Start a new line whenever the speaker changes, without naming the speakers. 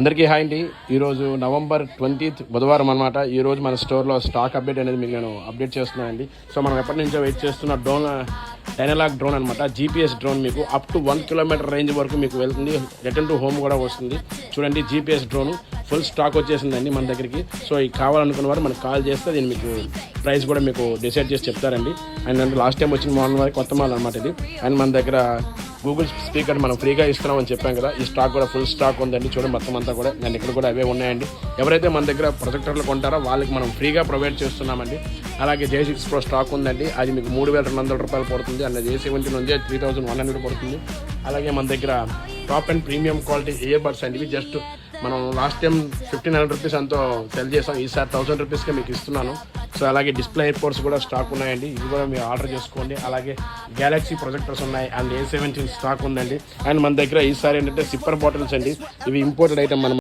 అందరికీ హాయ్ అండి. ఈరోజు నవంబర్ 20th బుధవారం అనమాట. ఈరోజు మన స్టోర్లో స్టాక్ అప్డేట్ అనేది మీకు నేను అప్డేట్ చేస్తున్నానండి. సో మనం ఎప్పటి నుంచో వెయిట్ చేస్తున్న డ్రోన్ డైనలాగ్ డ్రోన్ అనమాట. జీపీఎస్ డ్రోన్ మీకు అప్ టు 1 కిలోమీటర్ రేంజ్ వరకు మీకు వెళ్తుంది. రిటర్న్ టు హోమ్ కూడా వస్తుంది. చూడండి, జీపీఎస్ డ్రోన్ ఫుల్ స్టాక్ వచ్చేసిందండి మన దగ్గరికి. సో ఇది కావాలనుకున్న వారు మనకు కాల్ చేస్తే దీన్ని మీకు ప్రైస్ కూడా మీకు డిసైడ్ చేసి చెప్తారండి. అండ్ లాస్ట్ టైం వచ్చిన మార్నింగ్ వరకు కొత్త మాల్ అనమాట ఇది. అండ్ మన దగ్గర గూగుల్ స్పీకర్ మనం ఫ్రీగా ఇస్తున్నామని చెప్పాం కదా, ఈ స్టాక్ కూడా ఫుల్ స్టాక్ ఉందండి. చూడండి, మొత్తం అంతా కూడా నేను ఇక్కడ కూడా అవే ఉన్నాయండి. ఎవరైతే మన దగ్గర ప్రొజెక్టర్లు కొంటారో వాళ్ళకి మనం ఫ్రీగా ప్రొవైడ్ చేస్తున్నామండి. అలాగే J6 Pro స్టాక్ ఉందండి, అది మీకు 3,200 రూపాయలు పడుతుంది. అండ్ J17 ఉంది 3,100 పడుతుంది. అలాగే మన దగ్గర top and premium quality ear buds అండి. ఇవి జస్ట్ మనం లాస్ట్ టైం 1,500 రూపీస్ అంతా సెల్ చేసాం, ఈసారి 1,000 రూపీస్కే మీకు ఇస్తున్నాను. సో అలాగే డిస్ప్లే ఎయిర్పోర్ట్స్ కూడా స్టాక్ ఉన్నాయండి, ఇవి కూడా మీరు ఆర్డర్ చేసుకోండి. అలాగే గ్యాలక్సీ ప్రొజెక్టర్స్ ఉన్నాయి అండ్ A17 స్టాక్ ఉందండి. అండ్ మన దగ్గర ఈసారి ఏంటంటే సిప్పర్ బాటిల్స్ అండి, ఇవి ఇంపోర్టెడ్ ఐటమ్. మనం